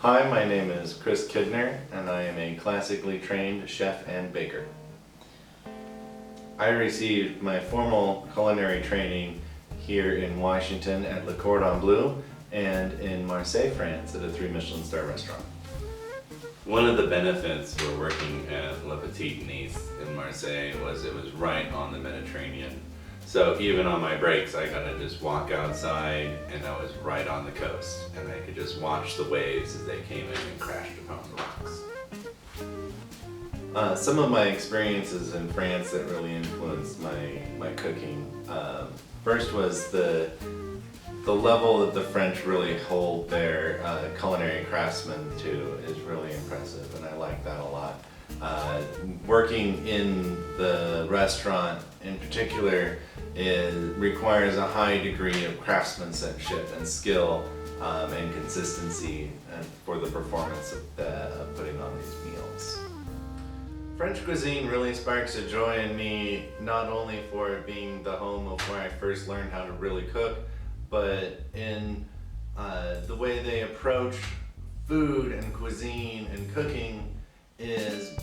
Hi, my name is Chris Kidner, and I am a classically trained chef and baker. I received my formal culinary training here in Washington at Le Cordon Bleu and in Marseille, France at a 3 Michelin star restaurant. One of the benefits for working at Le Petit Nice in Marseille was it was right on the Mediterranean. So even on my breaks, I got to just walk outside and I was right on the coast. And I could just watch the waves as they came in and crashed upon the rocks. Some of my experiences in France that really influenced my cooking. First was the level that the French really hold their culinary craftsmen to is really impressive, and I like that a lot. Working in the restaurant in particular requires a high degree of craftsmanship and skill and consistency for the performance of putting on these meals. French cuisine really sparks a joy in me, not only for being the home of where I first learned how to really cook, but in the way they approach food and cuisine and cooking is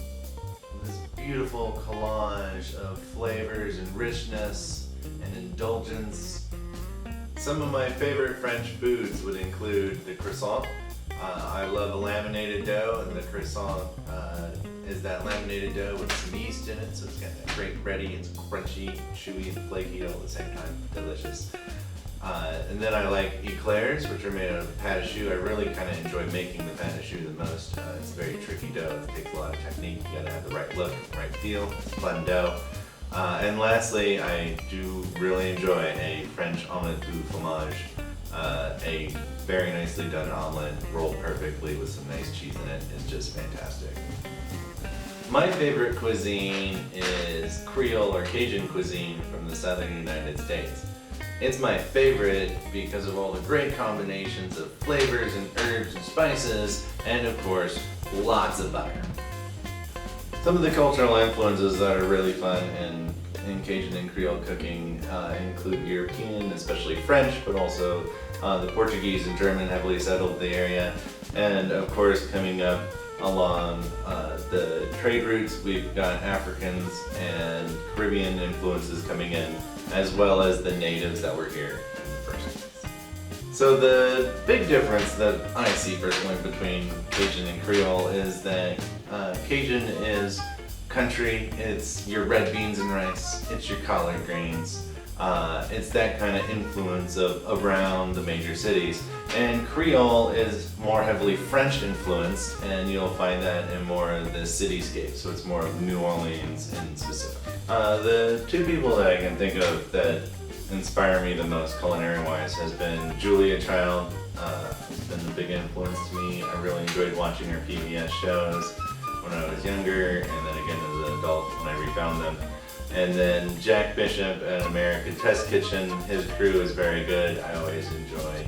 this beautiful collage of flavors and richness and indulgence. Some of my favorite French foods would include the croissant. I love a laminated dough, and the croissant is that laminated dough with some yeast in it, so it's got that great bready, it's crunchy, chewy, and flaky all at the same time. Delicious. And then I like eclairs, which are made out of pâte à choux. I really kind of enjoy making the pâte à choux the most. It's a very tricky dough. It takes a lot of technique. You gotta have the right look, right feel. It's fun dough. And lastly, I do really enjoy a French omelette du fromage. A very nicely done omelet, rolled perfectly with some nice cheese in it, is just fantastic. My favorite cuisine is Creole or Cajun cuisine from the southern United States. It's my favorite because of all the great combinations of flavors and herbs and spices, and of course, lots of butter. Some of the cultural influences that are really fun in Cajun and Creole cooking include European, especially French, but also the Portuguese and German heavily settled the area. And of course, coming up along the trade routes, we've got Africans and Caribbean influences coming in, as well as the natives that were here in the first place. So the big difference that I see personally between Cajun and Creole is that Cajun is country, it's your red beans and rice, it's your collard greens, it's that kind of influence of around the major cities. And Creole is more heavily French influenced, and you'll find that in more of the cityscape, so it's more of New Orleans in specific. The two people that I can think of that inspire me the most culinary-wise has been Julia Child. It's been a big influence to me. I really enjoyed watching her PBS shows when I was younger, and then again as an adult when I refound them. And then Jack Bishop at American Test Kitchen, his crew is very good. I always enjoy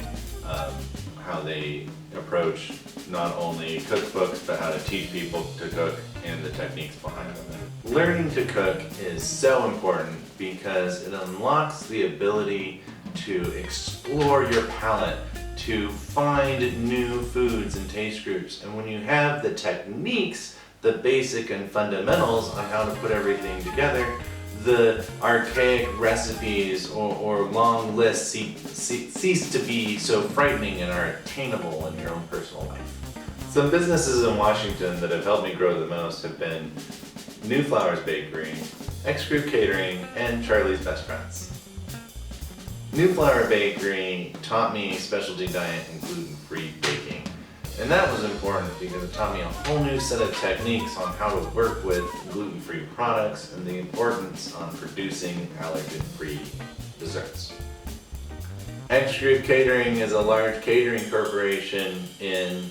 how they approach not only cookbooks, but how to teach people to cook and the techniques behind them. Learning to cook is so important because it unlocks the ability to explore your palate, to find new foods and taste groups. And when you have the techniques, the basic and fundamentals on how to put everything together, the archaic recipes or long lists cease to be so frightening and are attainable in your own personal life. Some businesses in Washington that have helped me grow the most have been New Flowers Bakery, X Group Catering, and Charlie's Best Friends. New Flower Bakery taught me specialty diet and gluten-free baking. And that was important because it taught me a whole new set of techniques on how to work with gluten-free products and the importance on producing allergen-free desserts. X Group Catering is a large catering corporation in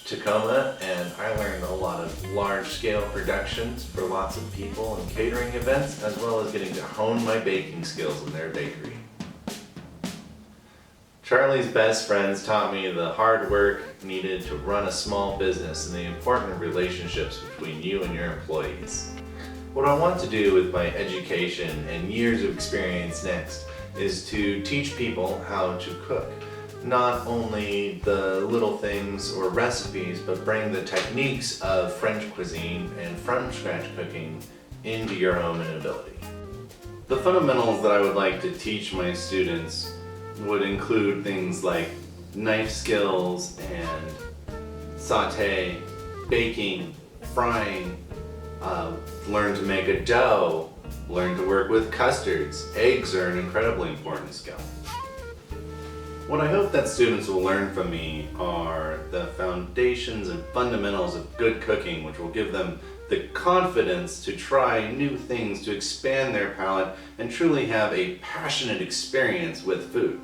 Tacoma, and I learned a lot of large-scale productions for lots of people and catering events, as well as getting to hone my baking skills in their bakery. Charlie's Best Friends taught me the hard work needed to run a small business and the important relationships between you and your employees. What I want to do with my education and years of experience next is to teach people how to cook. not only the little things or recipes, but bring the techniques of French cuisine and from scratch cooking into your home and ability. The fundamentals that I would like to teach my students would include things like knife skills and saute, baking, frying, learn to make a dough, learn to work with custards. Eggs are an incredibly important skill. What I hope that students will learn from me are the foundations and fundamentals of good cooking, which will give them the confidence to try new things, to expand their palate, and truly have a passionate experience with food.